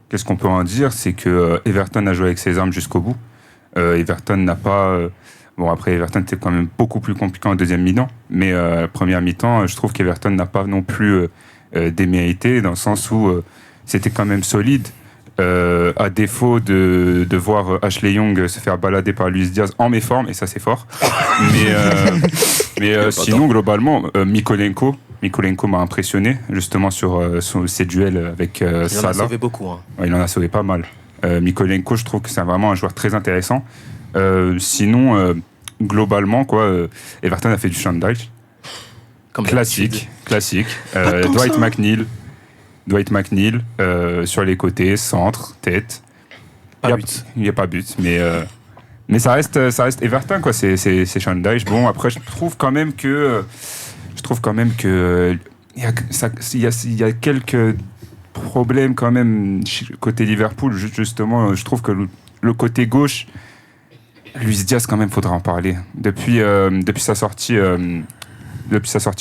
qu'est-ce qu'on peut en dire? C'est que Everton a joué avec ses armes jusqu'au bout. Everton n'a pas... bon, après, Everton, c'était quand même beaucoup plus compliqué en deuxième mi-temps. Mais première mi-temps, je trouve qu'Everton n'a pas non plus démérité, dans le sens où c'était quand même solide. À défaut de voir Ashley Young se faire balader par Luis Diaz en méforme, et ça, c'est fort. mais sinon, globalement, Mykolenko m'a impressionné, justement, sur ses duels avec Salah. Il en a sauvé beaucoup. Hein. Ouais, il en a sauvé pas mal. Mykolenko, je trouve que c'est vraiment un joueur très intéressant. Sinon, globalement, Everton a fait du Shandike. Classique. Dwight McNeil sur les côtés, centre, tête. Il n'y a pas but, mais ça reste Everton, quoi. C'est Sean Dyche. Bon, après, je trouve quand même que il y a quelques problèmes quand même côté Liverpool. Justement, je trouve que le côté gauche, Luis Diaz, quand même, faudra en parler. Depuis sa sortie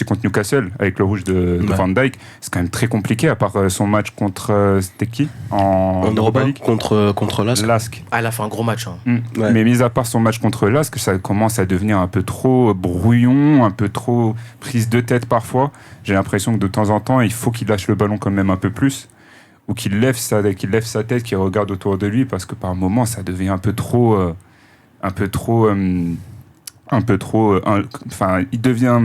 contre Newcastle avec le rouge de Van Dijk, c'est quand même très compliqué, à part son match contre c'était qui en Europa League contre Lask. Ah, il a fait un gros match. Hein. Ouais. Mais mis à part son match contre Lask, ça commence à devenir un peu trop brouillon, un peu trop prise de tête parfois. J'ai l'impression que de temps en temps, il faut qu'il lâche le ballon quand même un peu plus, ou qu'il lève sa tête, qu'il regarde autour de lui, parce que par moments, ça devient un peu trop. Enfin, il devient.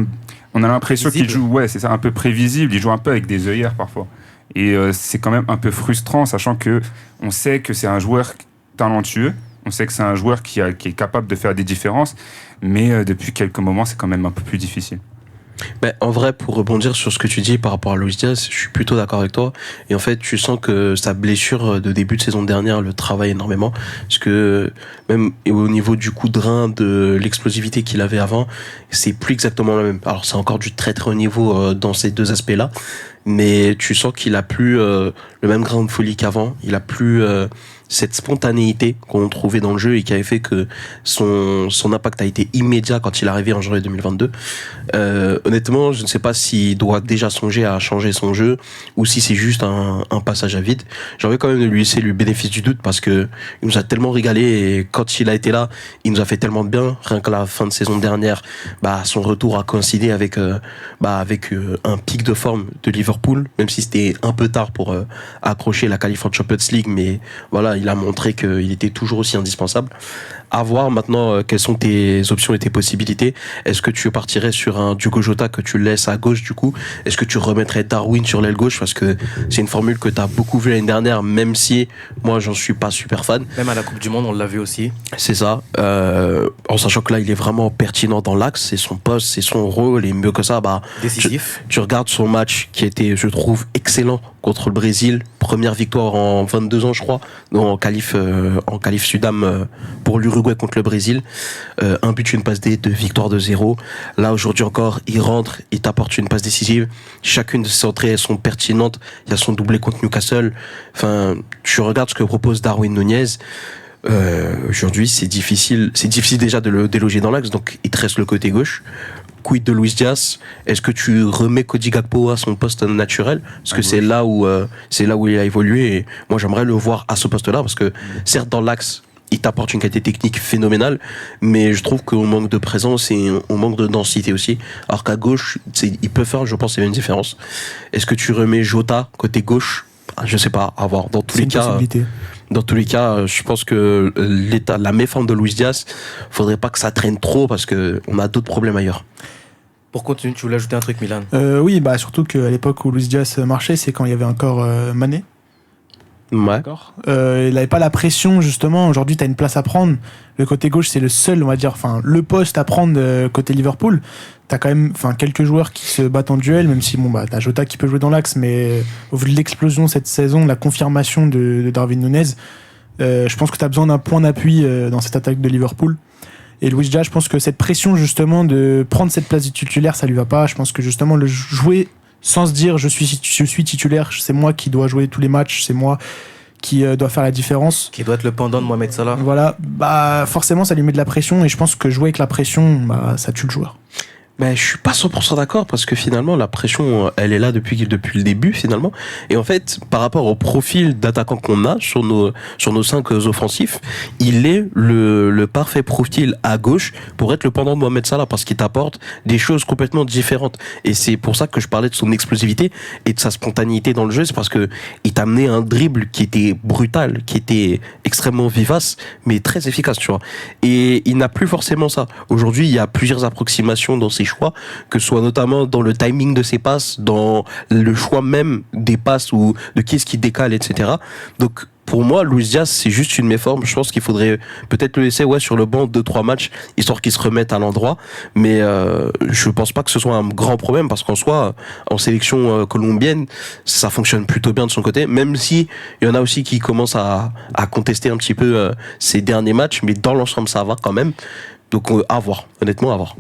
On a l'impression qu'il joue, c'est ça, un peu prévisible. Il joue un peu avec des œillères parfois. Et c'est quand même un peu frustrant, sachant que on sait que c'est un joueur talentueux. On sait que c'est un joueur qui est capable de faire des différences. Mais depuis quelques moments, c'est quand même un peu plus difficile. Ben, en vrai, pour rebondir sur ce que tu dis par rapport à Luis Diaz, je suis plutôt d'accord avec toi. Et en fait, tu sens que sa blessure de début de saison dernière le travaille énormément. Parce que même au niveau du coup de rein, de l'explosivité qu'il avait avant, c'est plus exactement le même. Alors, c'est encore du très très haut niveau dans ces deux aspects-là. Mais tu sens qu'il a plus le même grain de folie qu'avant. Il a plus cette spontanéité qu'on trouvait dans le jeu et qui avait fait que son impact a été immédiat quand il est arrivé en janvier 2022. Honnêtement, je ne sais pas s'il doit déjà songer à changer son jeu ou si c'est juste un passage à vide. J'ai envie quand même de lui laisser le bénéfice du doute, parce que il nous a tellement régalé, et quand il a été là, il nous a fait tellement de bien. Rien que la fin de saison dernière, son retour a coïncidé avec un pic de forme de Liverpool, même si c'était un peu tard pour accrocher la qualif en Champions League, mais voilà, il a montré qu'il était toujours aussi indispensable. À voir maintenant quelles sont tes options et tes possibilités. Est-ce que tu partirais sur un Diogo Jota que tu laisses à gauche du coup? Est-ce que tu remettrais Darwin sur l'aile gauche? Parce que c'est une formule que tu as beaucoup vue l'année dernière, même si moi j'en suis pas super fan. Même à la Coupe du Monde, on l'a vu aussi. C'est ça. En sachant que là, il est vraiment pertinent dans l'axe, c'est son poste, c'est son rôle, et mieux que ça, décisif. Tu regardes son match qui était, je trouve, excellent contre le Brésil. Première victoire en 22 ans, je crois, en qualif Sudam pour l'Uruguay contre le Brésil. Un but, une passe D, 2 victoires de 0. Là, aujourd'hui encore, il rentre, il t'apporte une passe décisive. Chacune de ses entrées sont pertinentes. Il y a son doublé contre Newcastle. Enfin, tu regardes ce que propose Darwin Nunez. Aujourd'hui, c'est difficile déjà de le déloger dans l'axe, donc il te reste le côté gauche. Quid de Luis Diaz? Est-ce que tu remets Cody Gakpo à son poste naturel? Parce que c'est là où il a évolué, et moi j'aimerais le voir à ce poste-là, parce que certes dans l'axe il t'apporte une qualité technique phénoménale, mais je trouve qu'on manque de présence et on manque de densité aussi. Alors qu'à gauche, il peut faire, je pense, une différence. Est-ce que tu remets Jota côté gauche? Je sais pas, à voir. Dans tous les cas, je pense que la méforme de Luis Diaz, faudrait pas que ça traîne trop, parce que on a d'autres problèmes ailleurs. Pour continuer, tu voulais ajouter un truc, Milan? Oui, surtout qu'à l'époque où Luis Diaz marchait, c'est quand il y avait encore Mané. Ouais. D'accord. Il n'avait pas la pression, justement. Aujourd'hui, tu as une place à prendre. Le côté gauche, c'est le seul, on va dire, le poste à prendre côté Liverpool. Tu as quand même quelques joueurs qui se battent en duel, même si tu as Jota qui peut jouer dans l'axe, mais au vu de l'explosion cette saison, la confirmation de Darwin Nunez, je pense que tu as besoin d'un point d'appui dans cette attaque de Liverpool. Et Luis Diaz, je pense que cette pression, justement, de prendre cette place de titulaire, ça lui va pas. Je pense que, justement, le jouer sans se dire je suis titulaire, c'est moi qui dois jouer tous les matchs, c'est moi qui doit faire la différence, qui doit être le pendant de Mohamed Salah. Voilà, forcément ça lui met de la pression, et je pense que jouer avec la pression, ça tue le joueur. Ben, je suis pas 100% d'accord parce que finalement la pression elle est là depuis le début finalement, et en fait par rapport au profil d'attaquant qu'on a sur nos 5 offensifs, il est le parfait profil à gauche pour être le pendant de Mohamed Salah parce qu'il t'apporte des choses complètement différentes, et c'est pour ça que je parlais de son explosivité et de sa spontanéité dans le jeu. C'est parce que il t'a amené un dribble qui était brutal, qui était extrêmement vivace mais très efficace, tu vois, et il n'a plus forcément ça aujourd'hui. Il y a plusieurs approximations dans ses choix, que ce soit notamment dans le timing de ses passes, dans le choix même des passes ou de qui est-ce qui décale, etc. Donc pour moi, Luis Diaz, c'est juste une méforme. Je pense qu'il faudrait peut-être le laisser sur le banc 2-3 matchs, histoire qu'il se remette à l'endroit. Mais je pense pas que ce soit un grand problème, parce qu'en soi, en sélection colombienne, ça fonctionne plutôt bien de son côté, même si il y en a aussi qui commencent à contester un petit peu ces derniers matchs, mais dans l'ensemble, ça va quand même. Donc à voir, honnêtement, à voir.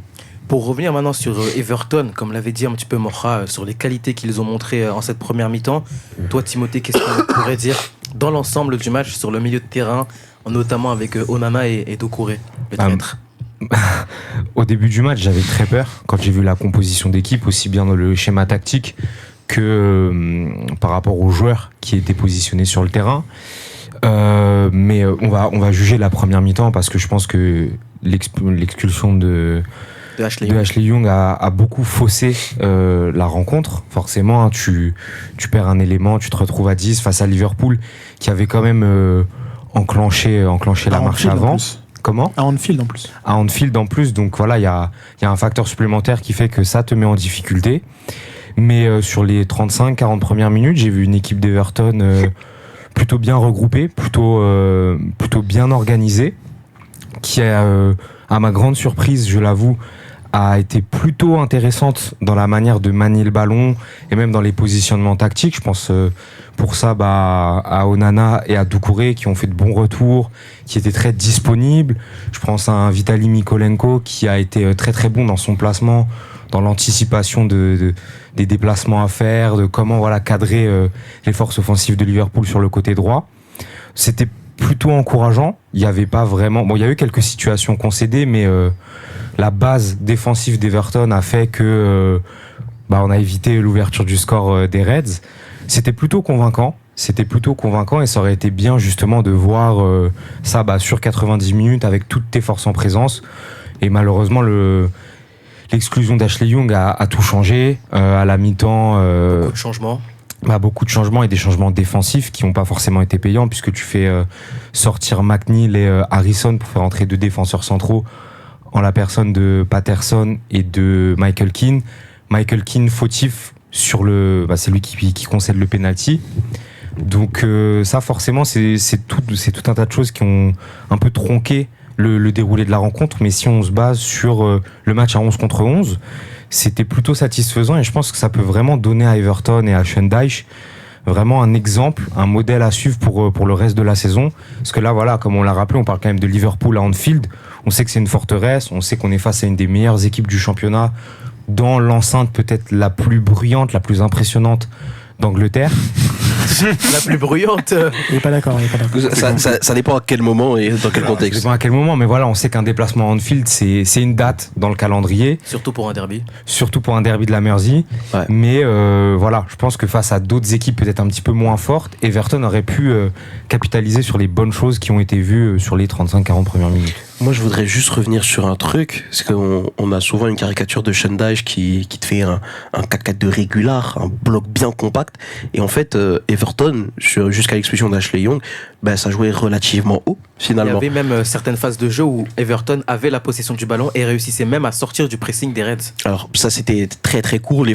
Pour revenir maintenant sur Everton, comme l'avait dit un petit peu Mocha, sur les qualités qu'ils ont montrées en cette première mi-temps, toi Timothée, qu'est-ce qu'on pourrait dire dans l'ensemble du match sur le milieu de terrain, notamment avec Onana et Doucouré, le traître? Au début du match, j'avais très peur quand j'ai vu la composition d'équipe, aussi bien dans le schéma tactique que par rapport aux joueurs qui étaient positionnés sur le terrain. Mais on va juger la première mi-temps, parce que je pense que l'expulsion de Ashley Young a beaucoup faussé la rencontre. Forcément, hein, tu perds un élément, tu te retrouves à 10 face à Liverpool, qui avait quand même enclenché la marche avant. Comment ? À Anfield en plus. À Anfield en plus, donc voilà, il y a un facteur supplémentaire qui fait que ça te met en difficulté. Mais sur les 35-40 premières minutes, j'ai vu une équipe d'Everton plutôt bien regroupée, plutôt bien organisée, qui à ma grande surprise, je l'avoue, a été plutôt intéressante dans la manière de manier le ballon et même dans les positionnements tactiques. Je pense pour ça à Onana et à Doucouré, qui ont fait de bons retours, qui étaient très disponibles. Je pense à un Vitali Mykolenko qui a été très très bon dans son placement, dans l'anticipation des déplacements à faire, de comment cadrer les forces offensives de Liverpool sur le côté droit. C'était plutôt encourageant. Il n'y avait pas vraiment... Bon, il y a eu quelques situations concédées, mais la base défensive d'Everton a fait que on a évité l'ouverture du score des Reds. C'était plutôt convaincant, et ça aurait été bien justement de voir ça sur 90 minutes avec toutes tes forces en présence. Et malheureusement, l'exclusion d'Ashley Young a tout changé. À la mi-temps... Beaucoup de changements. Beaucoup de changements, et des changements défensifs qui n'ont pas forcément été payants, puisque tu fais sortir McNeil et Harrison pour faire entrer 2 défenseurs centraux en la personne de Patterson et de Michael Keane. Michael Keane fautif sur c'est lui qui concède le penalty. Donc ça forcément c'est tout un tas de choses qui ont un peu tronqué le déroulé de la rencontre. Mais si on se base sur le match à 11 contre 11, c'était plutôt satisfaisant, et je pense que ça peut vraiment donner à Everton et à Sean Dyche vraiment un exemple, un modèle à suivre pour le reste de la saison. Parce que là, comme on l'a rappelé, on parle quand même de Liverpool à Anfield. On sait que c'est une forteresse, on sait qu'on est face à une des meilleures équipes du championnat, dans l'enceinte peut-être la plus bruyante, la plus impressionnante d'Angleterre. La plus bruyante. Il est pas d'accord. Ça dépend à quel moment et dans quel contexte. Ça dépend à quel moment, mais on sait qu'un déplacement à Anfield, c'est une date dans le calendrier. Surtout pour un derby. Surtout pour un derby de la Mersey. Ouais. Mais je pense que face à d'autres équipes peut-être un petit peu moins fortes, Everton aurait pu capitaliser sur les bonnes choses qui ont été vues sur les 35-40 premières minutes. Moi, je voudrais juste revenir sur un truc, parce qu'on a souvent une caricature de Sean Dyche qui te fait un 4-4-2 régulier, un bloc bien compact. Et en fait, Everton, jusqu'à l'expulsion d'Ashley Young, ça jouait relativement haut, finalement. Il y avait même certaines phases de jeu où Everton avait la possession du ballon et réussissait même à sortir du pressing des Reds. Alors ça, c'était très très court, les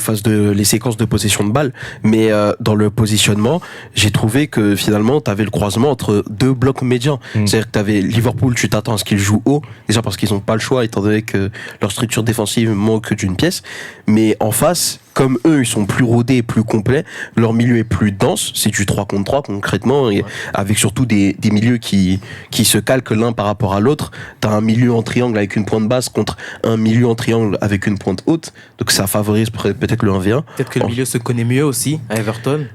séquences de possession de balle, mais dans le positionnement, j'ai trouvé que finalement t'avais le croisement entre 2 blocs médians. C'est-à-dire que t'avais Liverpool, tu t'attends à ce qu'ils jouent haut, déjà parce qu'ils n'ont pas le choix étant donné que leur structure défensive manque d'une pièce, mais en face comme eux, ils sont plus rodés, plus complets, leur milieu est plus dense, c'est du 3 contre 3 concrètement, et avec surtout des milieux qui se calquent l'un par rapport à l'autre. T'as un milieu en triangle avec une pointe basse contre un milieu en triangle avec une pointe haute, donc ça favorise peut-être le 1v1. Peut-être que le milieu se connaît mieux aussi à Everton.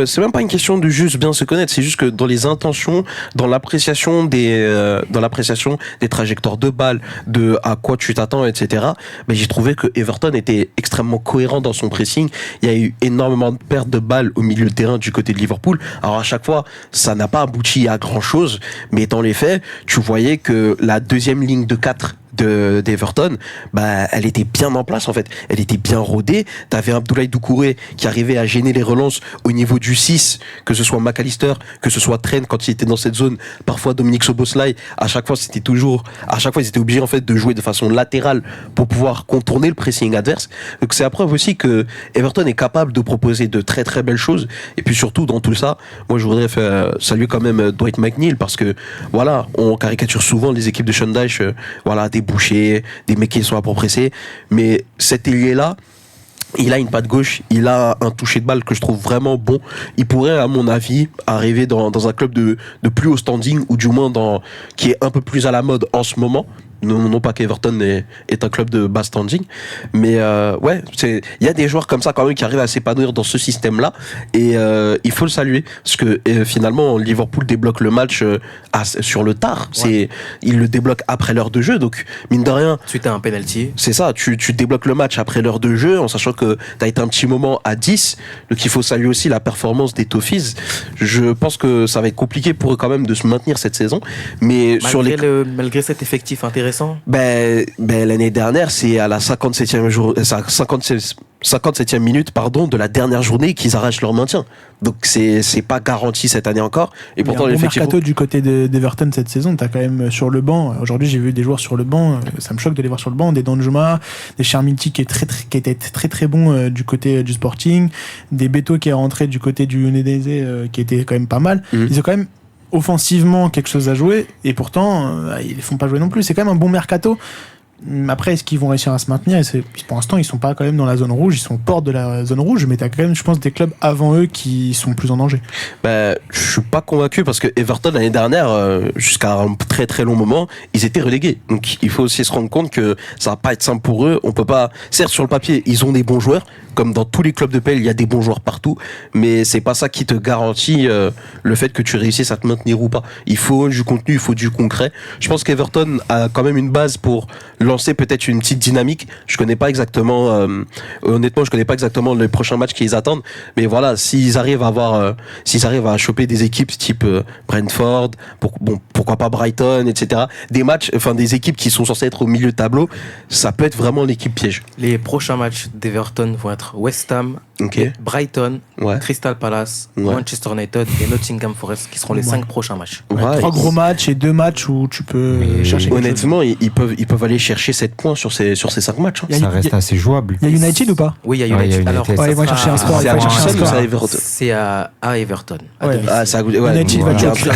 C'est même pas une question de juste bien se connaître, c'est juste que dans les intentions, dans l'appréciation des trajectoires de balles, de à quoi tu t'attends, etc. Mais j'ai trouvé que Everton était extrêmement cohérent dans son pressing. Il y a eu énormément de pertes de balles au milieu de terrain du côté de Liverpool. Alors à chaque fois, ça n'a pas abouti à grand chose, mais dans les faits, tu voyais que la deuxième ligne de 4 d'Everton, bah, elle était bien en place en fait. Elle était bien rodée. T'avais Abdoulaye Doucouré qui arrivait à gêner les relances au niveau du 6, que ce soit McAllister, que ce soit Trent quand il était dans cette zone, parfois Dominique Szoboszlai. À chaque fois, ils étaient obligés en fait de jouer de façon latérale pour pouvoir contourner le pressing adverse. Donc c'est la preuve aussi que Everton est capable de proposer de très très belles choses. Et puis surtout dans tout ça, moi je voudrais saluer quand même Dwight McNeil parce que voilà, on caricature souvent les équipes de Sean Dyche, voilà, des bouchers, des mecs qui sont là pour presser, mais cet ailier-là, il a une patte gauche, il a un toucher de balle que je trouve vraiment bon. Il pourrait, à mon avis, arriver dans un club de plus haut standing, ou du moins qui est un peu plus à la mode en ce moment. Non pas qu'Everton est un club de bas standing, mais ouais, il y a des joueurs comme ça quand même qui arrivent à s'épanouir dans ce système-là, et il faut le saluer parce que finalement Liverpool débloque le match sur le tard. Ouais. Il le débloque après l'heure de jeu, donc mine de rien. Suite à un penalty. C'est ça, tu débloques le match après l'heure de jeu en sachant que t'as été un petit moment à 10, donc il faut saluer aussi la performance des Toffees. Je pense que ça va être compliqué pour eux quand même de se maintenir cette saison, mais Malgré cet effectif intéressant. Ben, l'année dernière, c'est à la 57e minute, de la dernière journée qu'ils arrachent leur maintien. Donc c'est pas garanti cette année encore. Et pourtant, il y a un bon mercato du côté d'Everton cette saison. T'as quand même sur le banc. Aujourd'hui, j'ai vu des joueurs sur le banc. Ça me choque de les voir sur le banc. Des Danjuma, des Cherminti qui était très très bon du côté du Sporting, des Beto qui est rentré du côté du Udinese qui était quand même pas mal. Ils ont quand même offensivement quelque chose à jouer, et pourtant ils les font pas jouer non plus. C'est quand même un bon mercato. Après, est-ce qu'ils vont réussir à se maintenir? Pour l'instant, ils sont pas quand même dans la zone rouge, ils sont aux portes de la zone rouge, mais t'as quand même, je pense, des clubs avant eux qui sont plus en danger. Je suis pas convaincu parce que Everton l'année dernière, jusqu'à un très très long moment, ils étaient relégués. Donc il faut aussi se rendre compte que ça va pas être simple pour eux. On peut pas, certes sur le papier, ils ont des bons joueurs, comme dans tous les clubs de PL, il y a des bons joueurs partout, mais c'est pas ça qui te garantit le fait que tu réussisses à te maintenir ou pas. Il faut du contenu, il faut du concret. Je pense qu'Everton a quand même une base pour lancer peut-être une petite dynamique. Je connais pas exactement, honnêtement, je connais pas exactement les prochains matchs qu'ils attendent, mais voilà, s'ils arrivent à choper des équipes type Brentford, pourquoi pas Brighton, etc. Des équipes qui sont censées être au milieu de tableau, ça peut être vraiment l'équipe piège. Les prochains matchs d'Everton vont être West Ham, Brighton, Crystal Palace, Manchester United et Nottingham Forest, qui seront les 5 prochains matchs. Ouais, 3 gros matchs et 2 matchs où tu peux chercher. Honnêtement, ils peuvent aller chercher 7 points sur ces 5 matchs. Ça reste assez jouable. Il y a United ou pas? Oui, il y a United. Alors, ils vont chercher un score. C'est à Manchester ou c'est à Everton? C'est à Everton. United va chercher.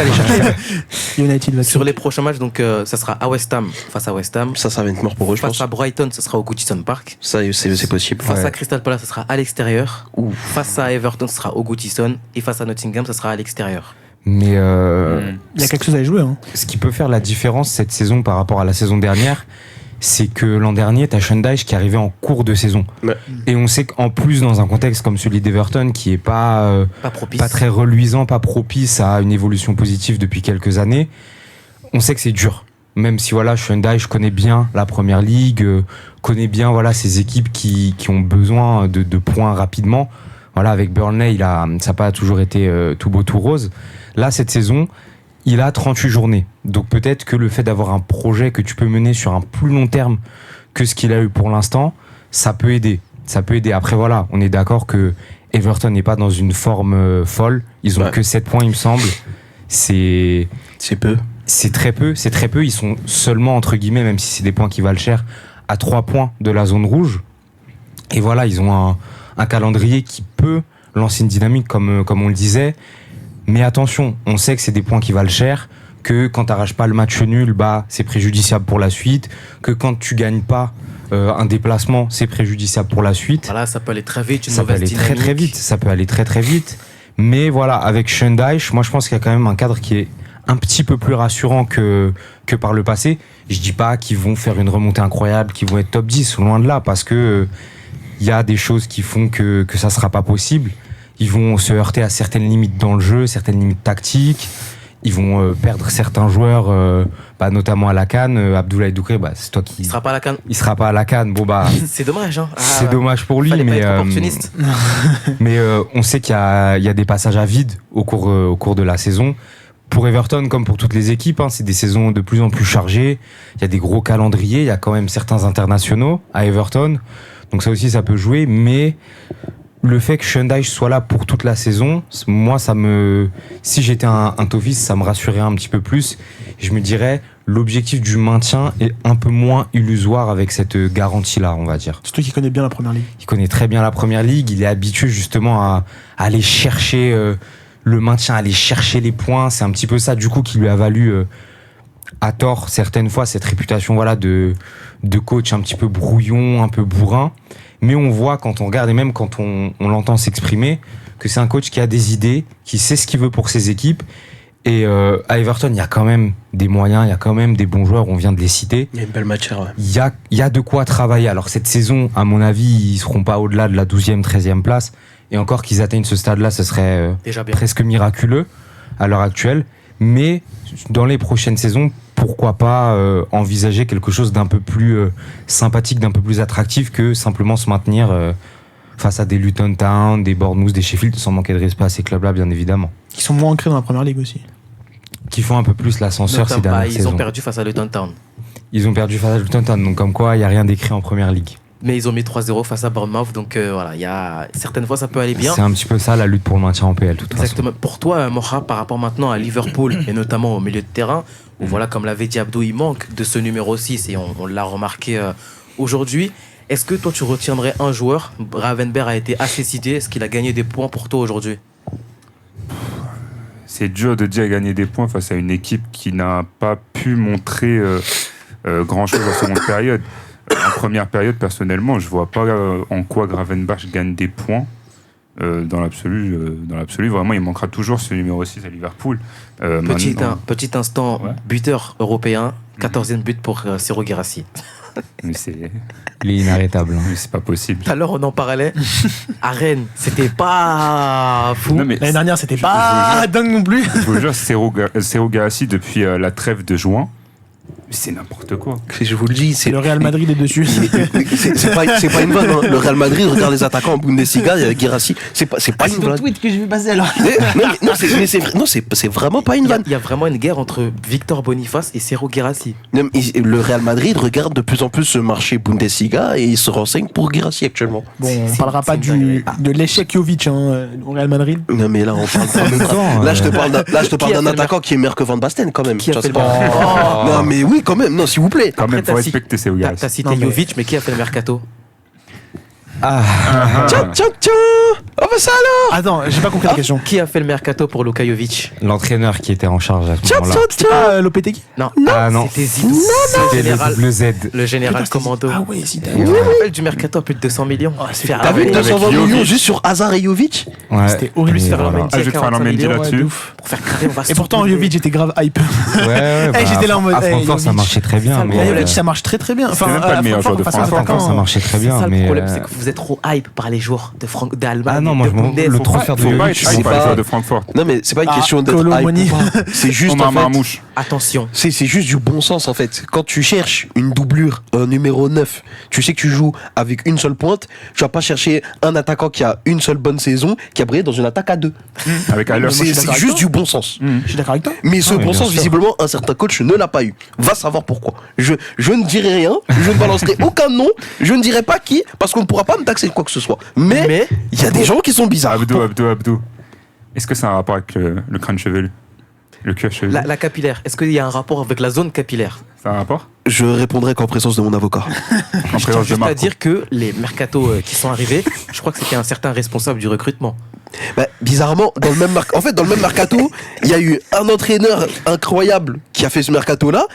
United va Sur les prochains matchs, donc ça sera à West Ham, face à West Ham. Ça va être mort pour eux, je pense. Face à Brighton, ça sera au Goodison Park. Ça, c'est possible. Face à Crystal Palace, ça sera à l'extérieur. Face à Everton, ça sera au Goodison. Et face à Nottingham, ça sera à l'extérieur. Mais il y a quelque chose à y jouer. Hein. Ce qui peut faire la différence cette saison par rapport à la saison dernière, c'est que l'an dernier, t'as Sean Dyche qui arrivait en cours de saison. Ouais. Et on sait qu'en plus, dans un contexte comme celui d'Everton, qui est pas très reluisant, pas propice à une évolution positive depuis quelques années, on sait que c'est dur. Même si Sean Dyche connaît bien la première ligue, connaît bien ces équipes qui ont besoin de points rapidement. Avec Burnley, ça n'a pas toujours été tout beau, tout rose. Là, cette saison, il a 38 journées. Donc peut-être que le fait d'avoir un projet que tu peux mener sur un plus long terme que ce qu'il a eu pour l'instant, ça peut aider. Après, on est d'accord que Everton n'est pas dans une forme folle. Ils ont que 7 points, il me semble. C'est peu. C'est très peu. Ils sont seulement, entre guillemets, même si c'est des points qui valent cher, à 3 points de la zone rouge. Et ils ont un calendrier qui peut lancer une dynamique, comme on le disait. Mais attention, on sait que c'est des points qui valent cher, que quand t'arraches pas le match nul, c'est préjudiciable pour la suite, que quand tu gagnes pas, Un déplacement, c'est préjudiciable pour la suite. Voilà, ça peut aller très vite, une Ça peut mauvaise aller très dynamique. très vite. Ça peut aller très très vite. Mais voilà, avec Schendijk, moi je pense qu'il y a quand même un cadre qui est un petit peu plus rassurant que par le passé. Je dis pas qu'ils vont faire une remontée incroyable, qu'ils vont être top 10, loin de là, parce que il y a des choses qui font que ça sera pas possible. Ils vont se heurter à certaines limites dans le jeu, certaines limites tactiques. Ils vont perdre certains joueurs, notamment à la CAN. Abdoulaye Doucouré, c'est toi qui... Il sera pas à la CAN. Il sera pas à la CAN. Bon C'est dommage, hein. c'est dommage pour lui, Fallait pas mais être opportuniste. mais on sait qu'il y a des passages à vide au cours de la saison. Pour Everton, comme pour toutes les équipes, c'est des saisons de plus en plus chargées. Il y a des gros calendriers. Il y a quand même certains internationaux à Everton. Donc ça aussi, ça peut jouer. Mais le fait que Schendijk soit là pour toute la saison, moi, si j'étais un Tovis, ça me rassurerait un petit peu plus. Je me dirais, l'objectif du maintien est un peu moins illusoire avec cette garantie-là, on va dire. C'est toi qui connais bien la première ligue. Il connaît très bien la première ligue. Il est habitué justement à aller chercher le maintien, à aller chercher les points. C'est un petit peu ça, du coup, qui lui a valu, à tort, certaines fois, cette réputation de coach un petit peu brouillon, un peu bourrin. Mais on voit quand on regarde et même quand on l'entend s'exprimer que c'est un coach qui a des idées, qui sait ce qu'il veut pour ses équipes. Et à Everton, il y a quand même des moyens, il y a quand même des bons joueurs, on vient de les citer. Il y a une belle matière, ouais. Il y a de quoi travailler. Alors cette saison, à mon avis, ils seront pas au-delà de la 12e, 13e place. Et encore qu'ils atteignent ce stade-là, ce serait Déjà bien. presque miraculeux à l'heure actuelle. Mais dans les prochaines saisons, pourquoi pas envisager quelque chose d'un peu plus sympathique, d'un peu plus attractif que simplement se maintenir face à des Luton Town, des Bournemouth, des Sheffield, sans manquer de respect à ces clubs-là, bien évidemment. Qui sont moins ancrés dans la première ligue aussi. Qui font un peu plus l'ascenseur ces dernières saisons. Ils ont perdu face à Luton Town. Ils ont perdu face à Luton Town, donc comme quoi, il n'y a rien d'écrit en première ligue. Mais ils ont mis 3-0 face à Bournemouth, donc voilà, il y a certaines fois ça peut aller bien. C'est un petit peu ça la lutte pour le maintien en PL, de toute Exactement. Pour toi, Mocha, par rapport maintenant à Liverpool et notamment au milieu de terrain, où voilà, comme l'avait dit Abdou, il manque de ce numéro 6 et on l'a remarqué aujourd'hui. Est-ce que toi tu retiendrais un joueur? Gravenberch a été assez cité. Est-ce qu'il a gagné des points pour toi aujourd'hui? C'est dur de dire gagner des points face à une équipe qui n'a pas pu montrer grand-chose en seconde période. En première période, personnellement, je vois pas en quoi Gravenberch gagne des points. Dans l'absolu, vraiment, il manquera toujours ce numéro 6 à Liverpool. Petit instant, Ouais. buteur européen, 14e but pour Ciro Guirassy. Mais c'est Il est inarrêtable. mais c'est pas possible. Tout à l'heure, on en parlait. À Rennes, c'était pas fou. Non, mais L'année dernière, c'était pas dingue non plus. je vous jure, Ciro Guirassy, depuis la trêve de juin, c'est n'importe quoi. Je vous le dis, C'est le Real Madrid est dessus. c'est pas une vanne. Hein. Le Real Madrid, regarde les attaquants en Bundesliga, Guirassy, c'est pas une vanne. tweet que j'ai vu passer alors. C'est vraiment pas une vanne. Il y a vraiment une guerre entre Victor Boniface et Ciro Guirassy. Non, mais le Real Madrid regarde de plus en plus ce marché Bundesliga et il se renseigne pour Guirassy actuellement. Bon, on C'est- parlera c'est pas une dinguerie. de l'échec Jovic au Real Madrid. Non mais là on parle temps, là je te parle Qui a d'un fait attaquant qui est meilleur que Van Basten quand même. Qui a Tu fait vois, le c'est pas- Oh. Non mais oui quand même, non s'il vous plaît. Quand même, Après, faut t'as ci- respecter Ciro T'as Guirassy. cité Non, mais- Jovic, mais qui a fait le mercato? Tiens, oh bah ça alors. Attends, j'ai pas compris la question. Qui a fait le mercato pour Luka Jovic? L'entraîneur qui était en charge à ce Tiens, moment-là. C'est pas Lopetegui? Non, Ah non, c'était Zidane. c'était le général, double Z. le général Putain, commando. Ah ouais, si t'as. Tu te rappelles du mercato à plus de 200 millions? c'est Faire T'as vu avec- 220 Jovic. millions juste sur Hazard et Jovic. Ouais. C'était horrible. Et Faire voilà. Mendy Ah, je vais te faire un 45 Mendy millions, là-dessus. Ouais, de ouf. pour faire carré, on va Et pourtant, Jovic était grave hype. Ouais, ouais, Eh, j'étais là en mode, à eh, Francfort, ça Jovic. marchait très bien. Ça, Mais ouais, Jovic, ça marche très très bien. même pas le meilleur joueur de face à France. un Francfort, ça attaquant. marchait très bien. ça, mais le problème, c'est que vous êtes trop hype par les joueurs d'Allemagne. Ah non, moi, de je m'en- Bundes. le Faut transfert pas- de Faut pas Jovic, être c'est hype par les pas- joueurs de Francfort. Non mais c'est pas une Ah, question d'être Colomoni. hype ou pas. C'est juste On m'a en fait. marmouche. Attention. C'est juste du bon sens en fait. Quand tu cherches une doublure, un numéro 9, tu sais que tu joues avec une seule pointe, tu vas pas chercher un attaquant qui a une seule bonne saison, qui a brillé dans une attaque à 2. Avec Haller. je suis C'est d'accord avec juste toi. du bon sens. Je suis d'accord avec toi. Mais ce Ouais, bon bien sens, sûr. visiblement, un certain coach ne l'a pas eu. Va savoir pourquoi. Je ne dirai rien, je ne balancerai aucun nom, je ne dirai pas qui, parce qu'on ne pourra pas me taxer de quoi que ce soit. Mais il y a des gens qui sont bizarres. Abdou. Est-ce que c'est un rapport avec le crâne chevelu? Le cuir chevelu? La capillaire, est-ce qu'il y a un rapport avec la zone capillaire? C'est un rapport? Je répondrai qu'en présence de mon avocat. En Je tiens présence de juste à Marco. dire que les mercatos qui sont arrivés, je crois que c'était un certain responsable du recrutement. Bah, bizarrement, dans le même mercato, il y a eu un entraîneur incroyable qui a fait ce mercato-là.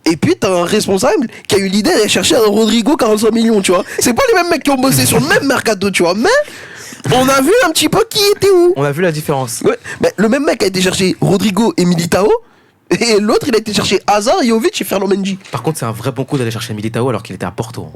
Et puis t'as un responsable qui a eu l'idée d'aller chercher un Rodrigo 45 millions, tu vois. C'est pas les mêmes mecs qui ont bossé sur le même mercato, tu vois. Mais on a vu un petit peu qui était où. On a vu la différence. Ouais, mais le même mec a été chercher Rodrigo et Militao. Et l'autre, il a été chercher Hazard, Jovic et Ferland Mendy. Par contre, c'est un vrai bon coup d'aller chercher Militao alors qu'il était à Porto.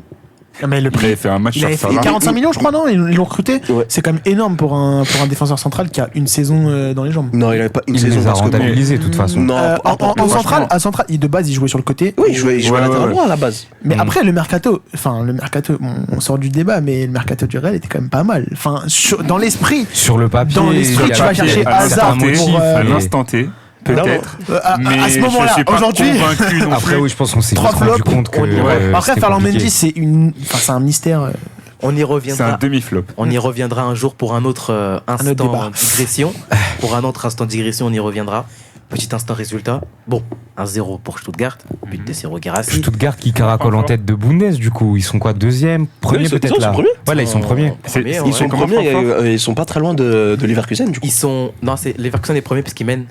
Mais le Il prix, avait fait un match il sur avait fait Salah. 45 millions, je crois, non? Ils l'ont recruté. Ouais. C'est quand même énorme pour un défenseur central qui a une saison dans les jambes. Non, il avait pas une Il saison les a parce que bon, rentabilisés de toute façon. Non, En centrale, de base, il jouait sur le côté. Oui, il jouait Ouais, latéral ouais. droit à la base. Mais Mm. après, le mercato, on sort du débat, mais le mercato du Real était quand même pas mal. Enfin, dans l'esprit, Sur le papier, Dans l'esprit, il y a tu vas pas- chercher à Hazard certains pour, motifs, À mais- l'instant T, peut-être. Mais à ce moment-là, je suis pas aujourd'hui, convaincu non Après, plus. oui, je pense qu'on s'est 3 tous rendu flops, compte que. on y va. après, c'était Ferland compliqué. Mendy, c'est un mystère. On y C'est un reviendra. demi-flop. On y reviendra un jour pour un autre instant débat. digression. Pour un autre instant digression, on y reviendra. Petit instant résultat. Bon, 1-0 pour Stuttgart. But de Sergio Guirassy. Stuttgart qui caracole en tête de Bundes, du coup. Ils sont quoi? Deuxième? Premier ils sont- peut-être ils sont là? premiers. Ouais, là, ils sont premiers. Premiers, C'est- ouais. Ils sont comment premiers, Francfort ils sont pas très loin de Leverkusen, du coup. Ils sont. Non, c'est Leverkusen est premier parce qu'ils mènent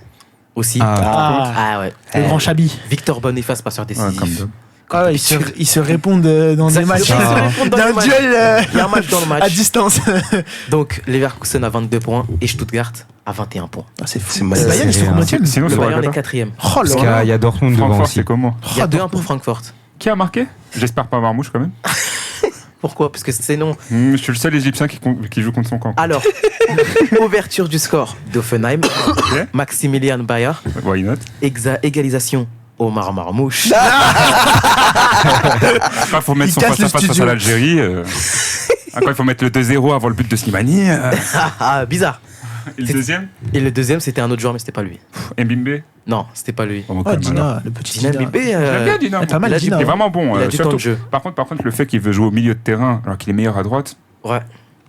aussi. Ah. Ah ouais. Le grand Chabi. Victor Boniface, passeur Ouais, décisif. comme d'hab. Ah ouais, ils se répondent dans des matchs. Ils se répondent dans Il y a les un matchs. duel Il y a un match dans le à match. distance. Donc, Leverkusen à 22 points et Stuttgart à 21 points. C'est C'est fou. Bayern, ils sont c'est- combien? Sinon, Le sur la Bayern est Qatar. 4ème. Oh Parce là qu'il y a- là. il y a Dortmund devant Francfort, aussi. c'est comment Il y a 2-1 pour Francfort. Qui a marqué? J'espère pas Marmouche quand même. Pourquoi? Parce que c'est non. Je suis le seul Égyptien qui joue contre son camp. Alors, ouverture du score d'Offenheim, Ok. Maximilian Bayer, Why not? égalisation Omar Marmouche. Après, il faut mettre Il son casse face le à face face studio. à l'Algérie. Après, il faut mettre le 2-0 avant le but de Slimani. Ah, bizarre. Et le deuxième Et le deuxième, c'était un autre joueur, mais c'était pas lui. Mbimbe. Non, c'était pas lui. Oh, Oh, quand même, alors. Dina, le petit Dina Dina. Mbébé, J'aime bien Dina. Elle est pas mal, il a du- Dina. Il est vraiment bon. il a du temps surtout- de jeu. Par contre, le fait qu'il veut jouer au milieu de terrain alors qu'il est meilleur à droite, Ouais.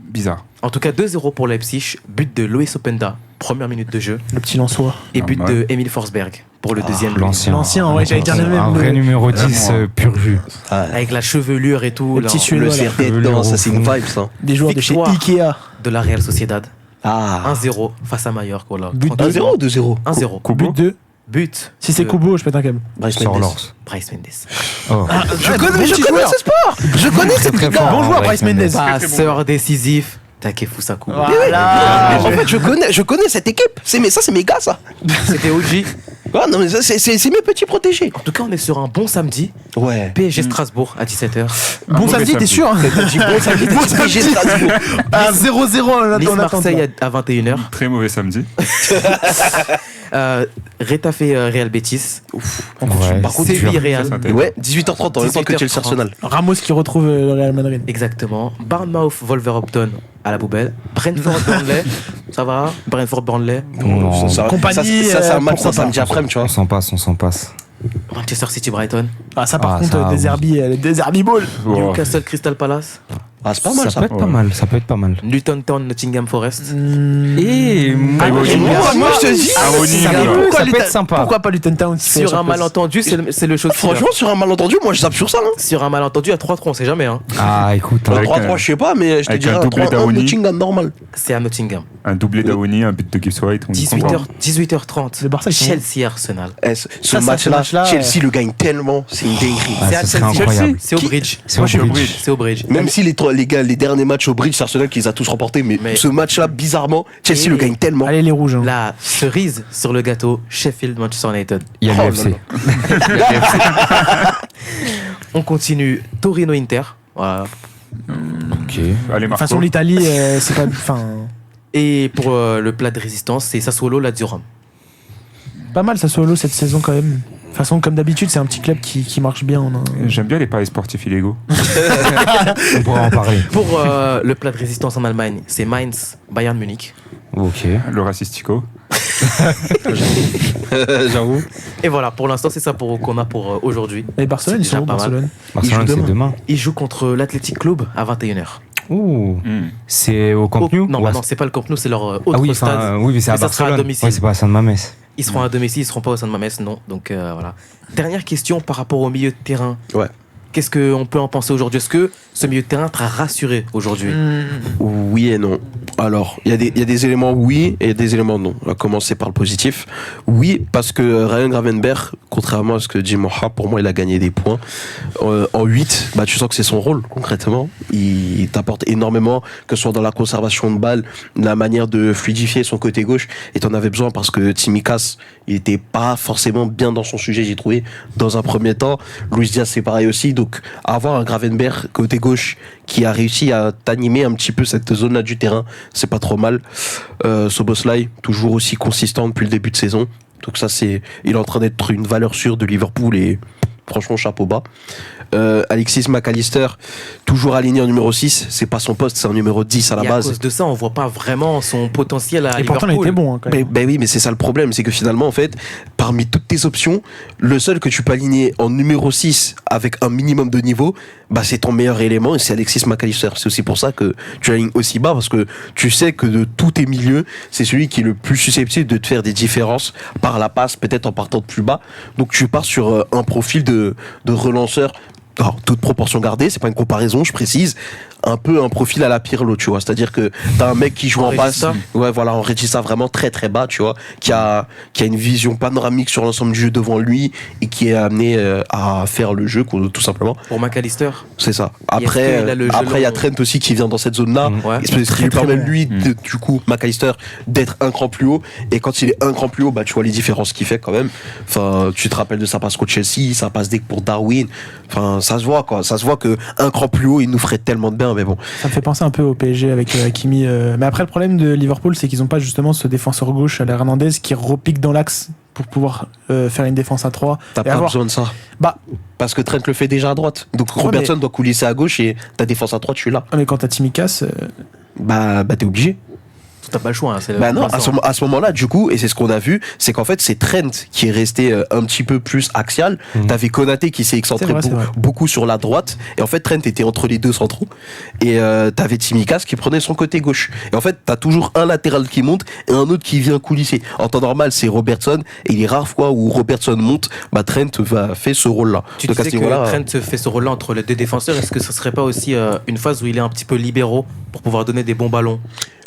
bizarre. En tout cas, 2-0 pour Leipzig. But de Loïs Openda, première minute de jeu. Le petit Lançois. Et but ouais. de Emile Forsberg pour le deuxième. L'ancien, ouais, j'allais dire le même. Un vrai numéro 10 pur jus. Avec la chevelure et tout. Le là, petit Suédois, Le là. CRT Le dedans, Euro ça c'est une fond. vibe, ça. Des joueurs de chez Victoire. Ikea. de la Real Sociedad. Ah. 1-0 face à Mallorca. Voilà. But 1-0 ou 2-0 1-0. Kubo. But 2. But. Si c'est de Kubo, je pète un câble. Bryce Sur Mendes. l'Ors. Bryce Mendes. Oh. Je connais petit ce joueur. sport. Je connais ce très petit fort. gars. Bon joueur, Bryce Bryce Mendes. Mendes. Passeur décisif. Takefusa Kubo. Voilà. En fait, je connais cette équipe. C'est mes gars, ça. C'était OG. Ouais, non, mais ça, c'est mes petits protégés. En tout cas, on est sur un bon samedi. Ouais. PSG Strasbourg à 17h. Un Bon mauvais samedi, t'es sûr? Dis bon, ça fait des PSG Strasbourg. Un 0-0 on attend. Nice-Marseille à 21h. Très mauvais samedi. Retafe Real Betis. Ouais, Par contre, Séville Real. Ça, ça, Et ouais, 18h30 en même temps que 18h30. Chelsea Arsenal. Ramos qui retrouve le Real Madrid. Exactement. Bournemouth Wolverhampton à la poubelle. Brentford Burnley. Ça va? Brentford Burnley. Non. Compagnie, Ça, c'est un match pourquoi pour samedi pas. après-midi, tu vois. On s'en passe. Manchester City Brighton. Ah, ça, par Ah, contre, ça, des oui. Derby Ball. Oh. Newcastle Crystal Palace. Ah, c'est pas mal ça. peut être pas mal. Ça peut être pas mal. Luton Town Nottingham Forest. Et Ah, oui, Et moi, je te dis, Ah, c'est- Oni, ça voilà. peut- Pourquoi ça peut Luton- être sympa. Pourquoi pas Luton Town si c'est Sur la un surprise. malentendu, c'est le show de franchement, sur un malentendu, moi je zappe sur ça. Hein. Sur un malentendu à 3-3, on sait jamais. Hein. Ah, écoute. Le Avec 3-3, un- je sais pas, mais je te avec dirais un un doublé 3-1 d'Aoni. Nottingham normal. C'est à Nottingham. Un doublé d'Aoni, un but de Gibbs White. on est content. 18h30. Le Barça, ils sont- Chelsea Arsenal. Ce match-là, Chelsea le gagne tellement, c'est une dinguerie. Ah, C'est à ce serait Chelsea. incroyable. C'est au Bridge. C'est au Bridge. C'est au Bridge. Même si les gars, les derniers matchs au Bridge, c'est Arsenal qui les a tous remportés, mais Mais- ce match-là, bizarrement, Chelsea Et- le gagne tellement. Allez, les rouges. hein. La cerise sur le gâteau, Sheffield Manchester United. Il y a Oh là l'UFC. On continue Torino Inter. Voilà. Ok. Allez, De toute Marco. façon, l'Italie, c'est pas. Enfin, Et pour le plat de résistance, c'est Sassuolo Lazio Rome. pas mal ça solo cette saison quand même. De toute façon, comme d'habitude, c'est un petit club qui marche bien. J'aime bien les paris sportifs illégaux. On pourra en parler. Pour le plat de résistance en Allemagne, c'est Mainz Bayern Munich. Ok. Le racistico. J'avoue. Et voilà, pour l'instant, c'est ça qu'on a pour aujourd'hui. Et Barcelone, ils C'est sont où, déjà pas mal. Barcelone? Barcelone, c'est demain. Il joue contre l'Athletic Club à 21h. Ouh. Hmm. C'est au Camp Nou Non, ou bah à- non, c'est pas le Camp Nou, c'est leur autre Ah oui, stade. oui, mais c'est à Mais ça sera à Barcelone. domicile. Ouais, c'est pas à San Mamés. Ils seront à domicile, ils seront pas au San Mamés, non. Donc voilà. Dernière question par rapport au milieu de terrain. Ouais. Qu'est-ce qu'on peut en penser aujourd'hui? Est-ce que ce milieu de terrain t'a rassuré aujourd'hui? Oui et non. Alors, il y a des éléments oui et des éléments non. On va commencer par le positif. Oui, parce que Ryan Gravenberch, contrairement à ce que dit Moha, pour moi, il a gagné des points. En 8, bah, tu sens que c'est son rôle, concrètement. Il t'apporte énormément, que ce soit dans la conservation de balles, la manière de fluidifier son côté gauche. Et t'en avais besoin parce que Tsimikas, il était pas forcément bien dans son sujet, j'ai trouvé, dans un premier temps. Luis Diaz, c'est pareil aussi. Donc, avoir un Gravenberch côté gauche qui a réussi à t'animer un petit peu cette zone-là du terrain, c'est pas trop mal. Szoboszlai, toujours aussi consistant depuis le début de saison. Donc ça, il est en train d'être une valeur sûre de Liverpool et franchement, chapeau bas. Alexis McAllister, toujours aligné en numéro 6, c'est pas son poste, c'est un numéro 10 à la base. À cause de ça, on voit pas vraiment son potentiel à Et Liverpool. pourtant, il était bon. Hein, quand même. Ben oui, mais c'est ça le problème, c'est que finalement, en fait, parmi toutes tes options, le seul que tu peux aligner en numéro 6 avec un minimum de niveau, bah, c'est ton meilleur élément et c'est Alexis McAllister. C'est aussi pour ça que tu l'alignes aussi bas, parce que tu sais que de tous tes milieux, c'est celui qui est le plus susceptible de te faire des différences par la passe, peut-être en partant de plus bas. Donc tu pars sur un profil de relanceur. Alors, toute proportion gardée, c'est pas une comparaison, je précise, un peu un profil à la Pirlo, tu vois. C'est-à-dire que t'as un mec qui joue en passe, ouais, voilà, on rédige ça vraiment très très bas, tu vois, qui a une vision panoramique sur l'ensemble du jeu devant lui et qui est amené à faire le jeu, tout simplement. Pour McAllister, c'est ça. Après, il y a Trent aussi qui vient dans cette zone-là, ouais. ce qui lui permet lui, du coup, McAllister, d'être un cran plus haut. Et quand il est un cran plus haut, bah tu vois les différences qu'il fait quand même. Enfin, tu te rappelles de sa passe contre Chelsea, sa passe pour Darwin. Enfin, ça se voit quoi. Ça se voit que un cran plus haut, il nous ferait tellement de bien. Mais bon. Ça me fait penser un peu au PSG avec Hakimi. Mais après, le problème de Liverpool, c'est qu'ils n'ont pas justement ce défenseur gauche à la Hernandez qui repique dans l'axe pour pouvoir faire une défense à 3. T'as pas besoin de ça. Bah, parce que Trent le fait déjà à droite. Donc Robertson doit coulisser à gauche et ta défense à 3, tu es là. Mais quand t'as Tsimikas. Bah t'es obligé. t'as pas le choix. Hein, bah non, à ce moment-là, du coup, et c'est ce qu'on a vu, c'est qu'en fait, c'est Trent qui est resté un petit peu plus axial. T'avais Konaté qui s'est excentré beaucoup sur la droite. Et en fait, Trent était entre les deux centraux. Et t'avais Tsimikas qui prenait son côté gauche. Et en fait, t'as toujours un latéral qui monte et un autre qui vient coulisser. En temps normal, c'est Robertson. Et les rares fois où Robertson monte, bah Trent fait ce rôle-là. Tu disais que Trent fait ce rôle-là entre les deux défenseurs. Est-ce que ce serait pas aussi une phase où il est un petit peu libéraux pour pouvoir donner des bons ballons?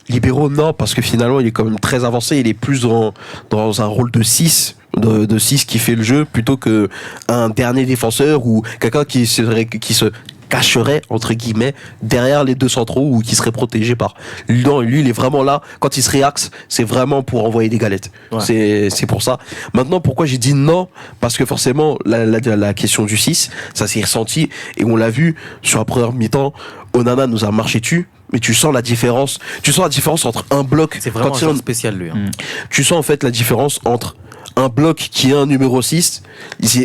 Libéraux, non, parce que finalement, il est quand même très avancé. Il est plus dans un rôle de 6, de 6 qui fait le jeu, plutôt qu'un dernier défenseur ou quelqu'un qui se cacherait, entre guillemets, derrière les deux centraux ou qui serait protégé par. Non, lui, il est vraiment là. Quand il se réaxe, c'est vraiment pour envoyer des galettes. Ouais. C'est pour ça. Maintenant, pourquoi j'ai dit non? Parce que forcément, la question du 6, ça s'est ressenti et on l'a vu sur la première mi-temps. Onana nous a marché dessus. Mais tu sens la différence. Tu sens la différence entre un bloc. C'est vraiment un joueur spécial, lui. Hein. Tu sens en fait la différence entre un bloc qui est un numéro 6.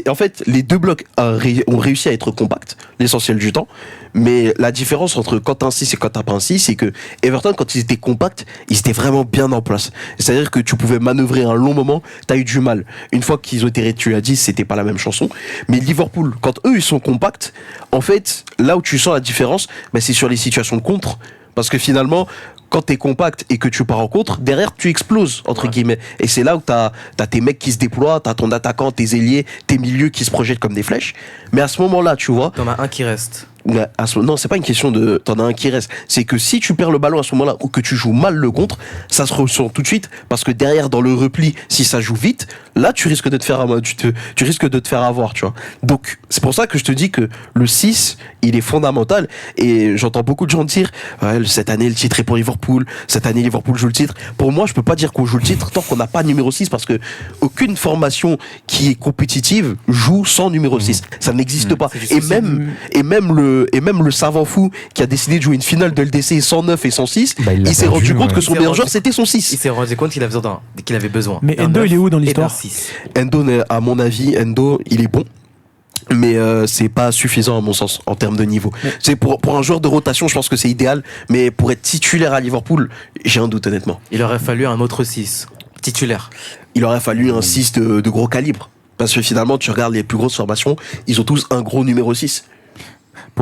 En fait, les deux blocs ont réussi à être compacts l'essentiel du temps. Mais la différence entre quand t'as un 6 et quand t'as pas un 6, c'est que Everton, quand ils étaient compacts, ils étaient vraiment bien en place. C'est-à-dire que tu pouvais manœuvrer un long moment, t'as eu du mal. Une fois qu'ils ont été réduits à 10, c'était pas la même chanson. Mais Liverpool, quand eux, ils sont compacts, en fait, là où tu sens la différence, c'est sur les situations de contre. Parce que finalement, quand t'es compact et que tu pars en contre, derrière tu exploses, entre guillemets. Et c'est là où t'as tes mecs qui se déploient, t'as ton attaquant, tes ailiers, tes milieux qui se projettent comme des flèches. Mais à ce moment-là, tu vois... T'en as un qui reste. Non, c'est pas une question de t'en as un qui reste. C'est que si tu perds le ballon à ce moment-là ou que tu joues mal le contre, ça se ressent tout de suite parce que derrière dans le repli, si ça joue vite, là tu risques de te faire tu risques de te faire avoir, tu vois. Donc c'est pour ça que je te dis que le 6, il est fondamental et j'entends beaucoup de gens dire cette année le titre est pour Liverpool, cette année Liverpool joue le titre. Pour moi, je peux pas dire qu'on joue le titre tant qu'on n'a pas numéro 6 parce que aucune formation qui est compétitive joue sans numéro 6. Ça n'existe pas. Et même le savant fou qui a décidé de jouer une finale de LDC 109 et 106, il s'est rendu compte que son meilleur joueur c'était son 6. Il s'est rendu compte qu'il avait besoin. Mais Endo, il est où dans l'histoire? Endo, à mon avis, il est bon. Mais c'est pas suffisant à mon sens en termes de niveau. C'est pour un joueur de rotation, je pense que c'est idéal. Mais pour être titulaire à Liverpool, j'ai un doute honnêtement. Il aurait fallu un autre 6 titulaire. Il aurait fallu un 6 de gros calibre. Parce que finalement, tu regardes les plus grosses formations, ils ont tous un gros numéro 6.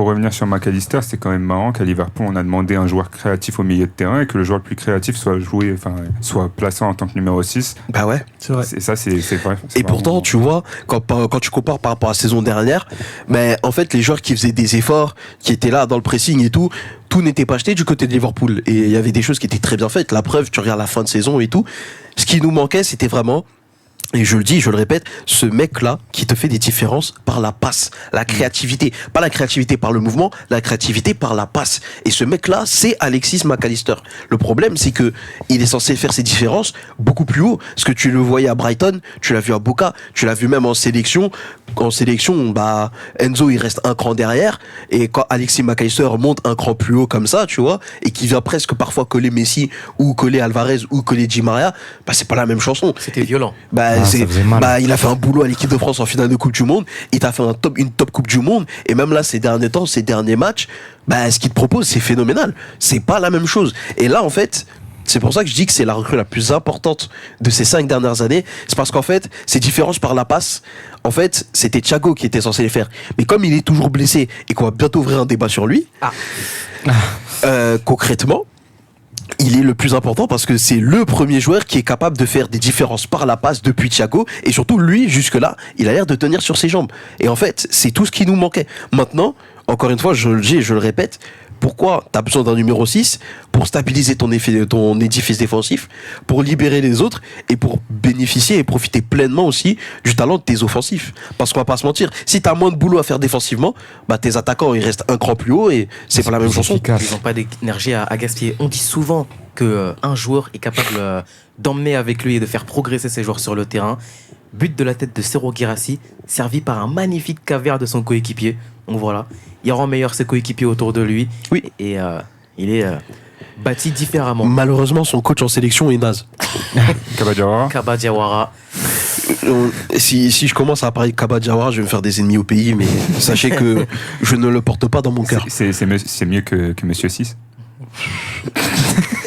pour revenir sur McAllister, c'est quand même marrant qu'à Liverpool, on a demandé un joueur créatif au milieu de terrain et que le joueur le plus créatif soit placé en tant que numéro 6. Bah ouais. C'est vrai. Et ça, c'est vrai. Et pourtant, tu vois, quand tu compares par rapport à la saison dernière, mais en fait, les joueurs qui faisaient des efforts, qui étaient là dans le pressing et tout n'était pas acheté du côté de Liverpool. Et il y avait des choses qui étaient très bien faites. La preuve, tu regardes la fin de saison et tout. Ce qui nous manquait, c'était vraiment, et je le dis, je le répète, ce mec-là qui te fait des différences par la passe, la créativité. Pas la créativité par le mouvement, la créativité par la passe. Et ce mec-là, c'est Alexis McAllister. Le problème, c'est que il est censé faire ses différences beaucoup plus haut. Parce que tu le voyais à Brighton, tu l'as vu à Boca, tu l'as vu même en sélection. En sélection, bah, Enzo, il reste un cran derrière. Et quand Alexis McAllister monte un cran plus haut comme ça, tu vois, et qui vient presque parfois coller Messi, ou coller Alvarez, ou coller Di Maria, bah, c'est pas la même chanson. C'était violent. Bah, ça faisait mal. bah, il a fait un boulot à l'équipe de France en finale de Coupe du Monde. Il t'a fait une top Coupe du Monde. Et même là, ces derniers temps, ces derniers matchs, bah, ce qu'il te propose, c'est phénoménal. C'est pas la même chose. Et là, en fait, c'est pour ça que je dis que c'est la recrue la plus importante de ces 5 dernières années. C'est parce qu'en fait, ces différences par la passe, en fait, c'était Thiago qui était censé les faire. Mais comme il est toujours blessé et qu'on va bientôt ouvrir un débat sur lui, concrètement, il est le plus important parce que c'est le premier joueur qui est capable de faire des différences par la passe depuis Thiago. Et surtout, lui, jusque-là, il a l'air de tenir sur ses jambes. Et en fait, c'est tout ce qui nous manquait. Maintenant, encore une fois, je le dis et je le répète, pourquoi tu as besoin d'un numéro 6 pour stabiliser ton édifice défensif, pour libérer les autres et pour bénéficier et profiter pleinement aussi du talent de tes offensifs. Parce qu'on va pas se mentir, si tu as moins de boulot à faire défensivement, bah tes attaquants ils restent un cran plus haut et c'est pas la même chanson. Ils n'ont pas d'énergie à gaspiller. On dit souvent que un joueur est capable d'emmener avec lui et de faire progresser ses joueurs sur le terrain. But de la tête de Serhou Guirassy, servi par un magnifique caviar de son coéquipier. Donc voilà, il rend meilleur ses coéquipiers autour de lui. Oui. Et il est bâti différemment. Malheureusement, son coach en sélection est naze. Kaba Diawara. Kaba Diawara. Si je commence à parler de Kaba Diawara, je vais me faire des ennemis au pays, mais sachez que je ne le porte pas dans mon cœur. C'est mieux que Monsieur 6.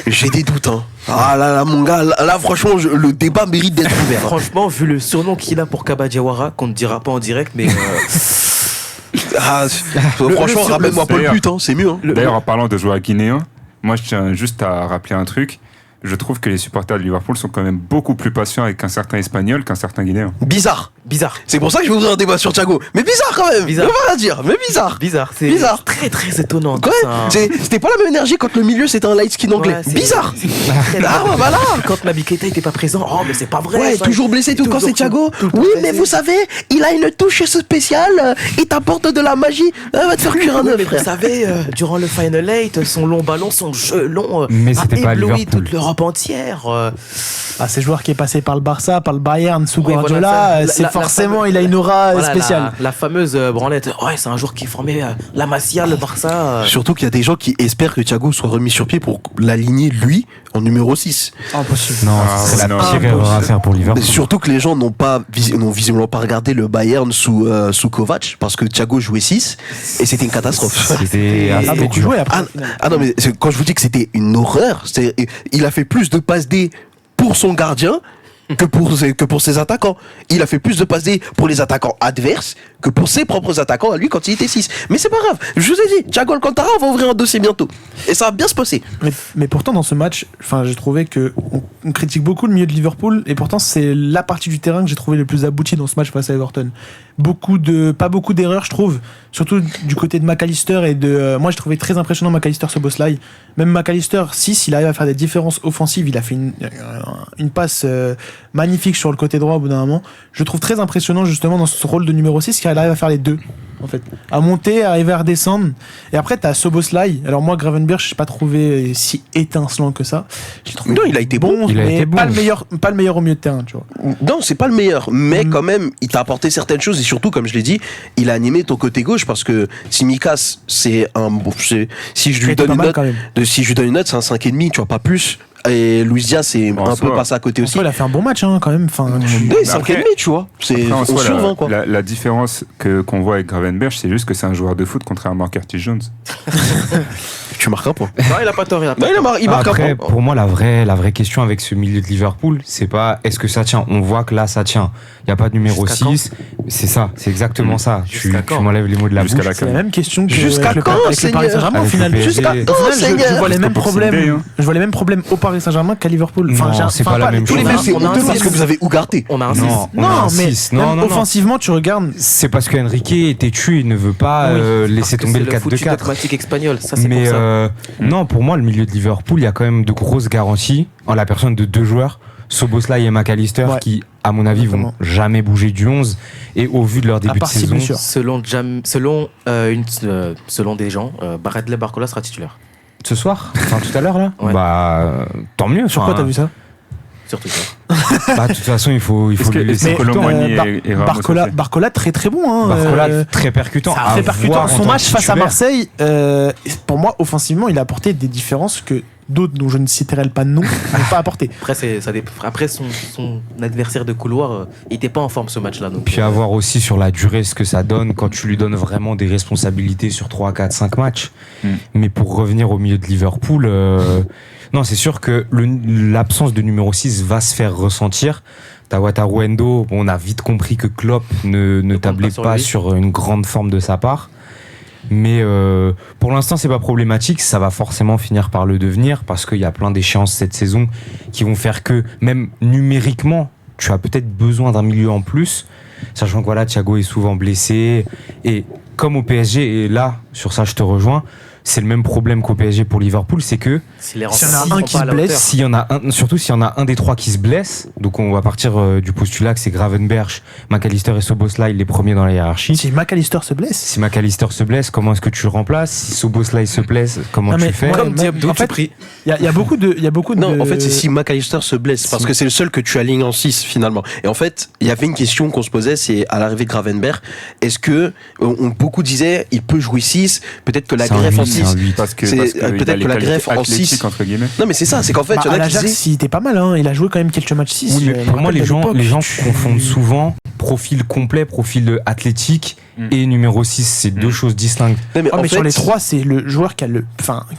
J'ai des doutes, hein. Ah là, mon gars, là franchement, le débat mérite d'être ouvert. Franchement, vu le surnom qu'il a pour Kaba Diawara, qu'on ne dira pas en direct, mais Franchement, ramène-moi pas le but, hein, c'est mieux. Hein. D'ailleurs, en parlant de joueurs guinéens, moi je tiens juste à rappeler un truc. Je trouve que les supporters de Liverpool sont quand même beaucoup plus patients avec un certain Espagnol qu'un certain Guinéen. Bizarre. C'est pour ça que je vais ouvrir un débat sur Thiago. Mais bizarre quand même. Bizarre. On va rien dire, mais bizarre. C'est bizarre. très très étonnant. Quoi C'était pas la même énergie quand le milieu c'était un light skin anglais. Ouais, bizarre. Ah voilà. Quand Naby Keita était pas présent, oh mais c'est pas vrai. Ouais, ça. toujours blessé tout quand c'est Thiago. Oui, mais vous savez, il a une touche spéciale. Il t'apporte de la magie. Va te faire cuire un œuf, mais frère. vous savez, durant le Final 8, son long ballon, son jeu long Mais a c'était pas ébloui Liverpool. toute l'Europe entière. C'est joueur qui est passé par le Barça, par le Bayern, sous Oui, Guardiola. voilà, C'est la forcément, fameuse- il a une aura Voilà, spéciale. la fameuse branlette. Ouais, c'est un joueur qui formait la Masia, le Barça. Surtout qu'il y a des gens qui espèrent que Thiago soit remis sur pied pour l'aligner lui en numéro 6. Impossible. Non, Ah, c'est la non, pire non, erreur à faire pour Mais Liverpool. surtout que les gens n'ont visiblement pas regardé le Bayern sous Kovac parce que Thiago jouait 6 et c'était une catastrophe. C'était Ah, beaucoup dur. joué après. Non mais quand je vous dis que c'était une horreur, il a fait plus de passes D pour son gardien que pour ses attaquants. Il a fait plus de passes D pour les attaquants adverses que pour ses propres attaquants à lui quand il était 6. Mais c'est pas grave, je vous ai dit, Thiago Alcantara va ouvrir un dossier bientôt et ça va bien se passer. Mais pourtant, dans ce match, j'ai trouvé que on critique beaucoup le milieu de Liverpool, et pourtant, c'est la partie du terrain que j'ai trouvé le plus abouti dans ce match face à Everton. Pas beaucoup d'erreurs, je trouve, surtout du côté de McAllister et de. Moi, j'ai trouvé très impressionnant McAllister ce Szoboszlai. Même McAllister, 6, il arrive à faire des différences offensives. Il a fait une passe magnifique sur le côté droit au bout d'un moment. Je trouve très impressionnant justement dans ce rôle de numéro 6 qu'il arrive à faire les deux. En fait, à monter, à arriver à redescendre. Et après, t'as Szoboszlai. Alors moi, Gravenberch, je n'ai pas trouvé si étincelant que ça. J'ai trouvé Non, il a été bon. Il a mais été bon. pas le meilleur au milieu de terrain, tu vois. Non, c'est pas le meilleur, mais quand même, il t'a apporté certaines choses et surtout, comme je l'ai dit, il a animé ton côté gauche parce que Tsimikas, si je lui Il donne était pas une mal, note, quand même. si je lui donne une note, c'est un 5,5, tu vois, pas plus. Et Luis Diaz, c'est Bon, un ça peu va. passé à côté aussi. Après, il a fait un bon match, quand même. Oui, 5,5, tu vois. C'est Après, en on soi, survint, quoi. la différence qu'on voit avec Gravenberch, c'est juste que c'est un joueur de foot contrairement à Curtis Jones. Tu marques un point. Non, il a pas tort, il a pas Non, tort. il marque Après, un point. pour moi, la vraie question avec ce milieu de Liverpool, c'est pas est-ce que ça tient. On voit que là, ça tient. Il n'y a pas de numéro Jusqu'à 6. C'est ça, c'est exactement ça. Jusqu'à Tu quand m'enlèves les mots de la Jusqu'à bouche. la C'est la même question que Jusqu'à avec le- quand, avec le Paris Seigneur Saint-Germain au Avec final. le PSG. Jusqu'à Au quand, final, Seigneur je vois les mêmes pour problèmes. Sunday, hein. Je vois les mêmes problèmes au Paris Saint-Germain qu'à Liverpool. Non, c'est pas la même Tous les chose. deux, c'est On a un honteux parce six. que vous avez Ougarté. On a un 6. Non, on a Non, un mais 6. même Non, non, non. offensivement, tu regardes. C'est parce que Enrique était tué, il ne veut pas laisser tomber le C'est le foot 4-2-4. dogmatique espagnol, ça c'est Mais pour ça. non, pour moi, le milieu de Liverpool, il y a quand même de grosses garanties en la personne de deux joueurs, Szoboszlai et McAllister, Ouais. qui, à mon avis, vont Exactement. jamais bouger du 11. Et au vu de leur début de part si saison, blessure. Selon des gens, Bradley Barcola sera titulaire. ce soir, enfin tout à l'heure là, Ouais. tant mieux. Sur quoi t'as vu ça? Sur Twitter. Bah, de toute façon, il faut Est-ce lui laisser que tout le temps. Colomboigny Bar- et Ramos Barcola, aussi Barcola, très très bon. Hein, Barcola, très percutant. très À percutant. voir en Son tant match que face à titulaire. Marseille, pour moi, offensivement, il a apporté des différences que d'autres, dont je ne citerai pas de nom, n'ont pas apporté. Après son adversaire de couloir, il était pas en forme ce match-là. Donc, Puis à voir aussi sur la durée ce que ça donne quand tu lui donnes vraiment des responsabilités sur 3, 4, 5 matchs. Mais pour revenir au milieu de Liverpool, non, c'est sûr que l'absence de numéro 6 va se faire ressentir. T'as Wataru Endo, on a vite compris que Klopp ne compte tablait pas sur pas lui. sur une grande forme de sa part. Mais pour l'instant, c'est pas problématique. Ça va forcément finir par le devenir parce qu'il y a plein d'échéances cette saison qui vont faire que, même numériquement, tu as peut-être besoin d'un milieu en plus. Sachant que voilà, Thiago est souvent blessé. Et comme au PSG, et là, sur ça, je te rejoins, c'est le même problème qu'au PSG pour Liverpool, c'est que s'il les S'il y en a remplace, un ils qui sont pas se à la blesse, hauteur. s'il y en a un, surtout s'il y en a un des trois qui se blesse, donc on va partir du postulat que c'est Gravenberch, McAllister et Szoboszlai les premiers dans la hiérarchie. Si McAllister se blesse, Si McAllister se blesse, comment est-ce que tu le remplaces? Si Szoboszlai se blesse, comment Non, tu mais fais? ouais, Comme mais Diabdou, en fait, tu pries. il y a beaucoup de. Non, en fait, c'est si McAllister se blesse, parce que c'est le seul que tu alignes en 6 finalement. Et en fait, il y avait une question qu'on se posait, c'est à l'arrivée de Gravenberch, est-ce que beaucoup disaient il peut jouer 6, peut-être que la C'est un greffe en huit, c'est un 6. huit. Parce que C'est- il a peut-être les que la qualités greffe en athlétiques, 6. entre guillemets. Non, mais c'est ça, c'est qu'en fait, il y en à a qui l'Ajax, disaient. il était pas mal, hein. Il a joué quand même quelques matchs 6. Oui, mais pour moi, les gens confondent souvent profil complet, profil athlétique et numéro 6. C'est deux choses distinctes. Non, mais Oh, en mais fait, sur les trois, c'est le joueur qui a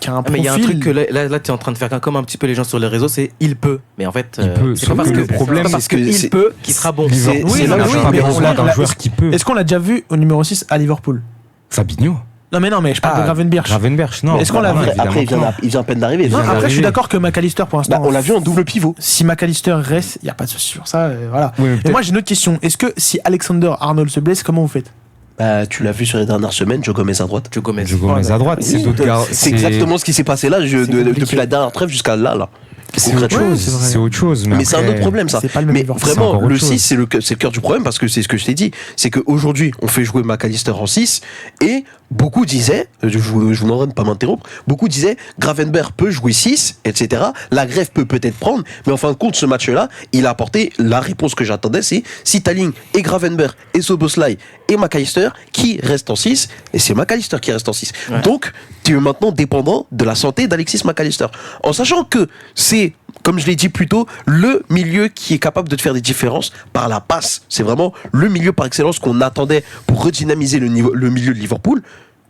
qui a un Ah, mais il y a un profil. truc que là tu es en train de faire comme un petit peu les gens sur les réseaux, c'est il peut. Mais en fait, Il peut, c'est sauf pas parce que que le problème, c'est pas parce c'est que qu'il c'est- peut qu'il sera bon. Liverpool, c'est oui, là n'a où oui, pas mais besoin on d'un l'a- joueur qui peut. Est-ce qu'on l'a déjà vu au numéro 6 à Liverpool? Fabinho, Non, mais je parle de Gravenberch. Gravenberch, non. Est-ce qu'on l'a non, vu évidemment après, que non. il vient à peine d'arriver. Non, vient après, je suis d'arriver. d'accord que McAllister, pour l'instant. Bah, on l'a vu en double pivot. Si McAllister reste, il n'y a pas de souci sur ça. Voilà. Oui, mais Et peut-être- moi, j'ai une autre question. Est-ce que si Alexander Arnold se blesse, comment vous faites? Bah, tu l'as vu sur les dernières semaines, Joe Gomez à droite. Joe Gomez. Joe Gomez à droite, c'est d'autres gars. C'est exactement ce qui s'est passé là, compliqué. depuis la dernière trêve jusqu'à là. C'est autre Concrètement. chose. c'est vrai. C'est autre chose. Mais c'est un après- autre problème, ça. C'est pas le même Mais Liverpool. C'est vraiment, encore autre le chose. 6, c'est le cœur du problème parce que c'est ce que je t'ai dit. C'est qu'aujourd'hui, on fait jouer McAllister en 6 et beaucoup disaient, je vous demanderai de ne pas m'interrompre, beaucoup disaient Gravenberch peut jouer 6, etc. La greffe peut peut-être prendre, mais en fin de compte, ce match-là, il a apporté la réponse que j'attendais, c'est si t'alignes et Gravenberch et Szoboszlai et McAllister, qui reste en 6, et c'est McAllister qui reste en 6. Ouais. Donc, tu es maintenant dépendant de la santé d'Alexis McAllister. En sachant que c'est, comme je l'ai dit plus tôt, le milieu qui est capable de te faire des différences par la passe. C'est vraiment le milieu par excellence qu'on attendait pour redynamiser le milieu de Liverpool.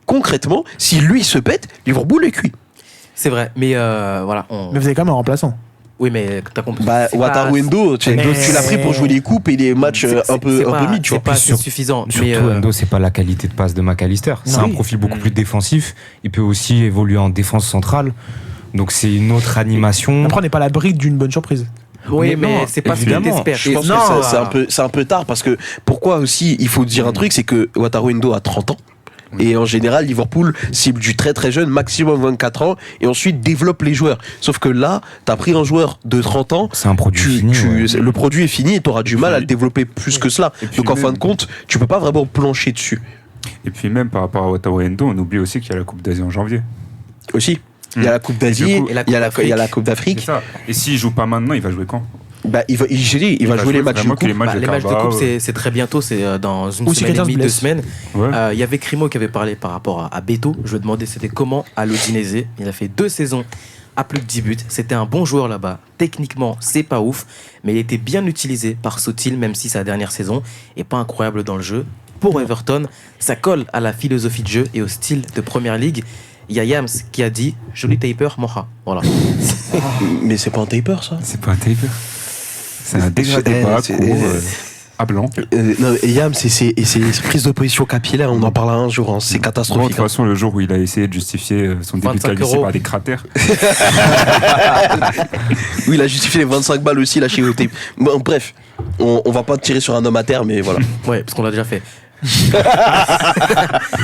Concrètement, si lui se pète, Liverpool est cuit. C'est vrai, mais voilà. Mais vous avez quand même un remplaçant. Oui, mais t'as compris. Bah, c'est Wataru pas- Endo, tu Mais- l'as pris pour jouer les coupes et les matchs c'est- un peu c'est pas- mi, tu c'est vois. pas assez Sur- suffisant. Surtout, Mais Endo, c'est pas la qualité de passe de McAllister. C'est Non. un profil beaucoup plus défensif. Il peut aussi évoluer en défense centrale. Donc c'est une autre animation. Après, on n'est pas à l'abri d'une bonne surprise. oui, Mais mais non, c'est pas ce que évidemment. t'espères. Je pense Et- que non, c'est un peu tard parce que pourquoi aussi il faut dire un truc, c'est que Wataru Endo a 30 ans. Et en général, Liverpool cible du très très jeune, maximum 24 ans, et ensuite développe les joueurs. Sauf que là, t'as pris un joueur de 30 ans, C'est un produit fini. ouais. le produit est fini et t'auras du mal à le développer plus que cela. Et puis Donc en fin même- de compte, tu peux pas vraiment plancher dessus. Et puis même par rapport à Wataru Endo, on oublie aussi qu'il y a la Coupe d'Asie en janvier. Aussi. Il y a la Coupe Et d'Asie, du coup- il y a la Coupe C'est d'Afrique. ça. Et s'il joue pas maintenant, il va jouer quand? Bah, il va jouer les matchs de vraiment que coupe. les matchs Bah, de les matchs de Carabao, coupe, c'est très bientôt, c'est dans une Ou si semaine et quelqu'un se demie, 2 blesse. semaines. Ouais. Il y avait Crimo qui avait parlé par rapport à Beto. Je lui ai demandé c'était comment à l'Udinese. Il a fait 2 saisons à plus de 10 buts. C'était un bon joueur là-bas. Techniquement, c'est pas ouf, mais il était bien utilisé par Sotil, même si sa dernière saison est pas incroyable dans le jeu. Pour Everton, ça colle à la philosophie de jeu et au style de Première Ligue. il y a Yams qui a dit joli taper, Moha. Voilà. Mais c'est pas un taper, ça. C'est pas un taper. C'est un dégradé bas, court, à blanc. Non, et Yam, c'est ses prises de position capillaire, on en parlera un jour, hein, c'est Bon, de catastrophique. toute façon, le jour où il a essayé de justifier son début de 25 calvitie euros. par des cratères, Oui, il a justifié les 25 balles aussi, là, chez OT. Bon, bref, on va pas tirer sur un homme à terre, mais voilà. Ouais, parce qu'on l'a déjà fait.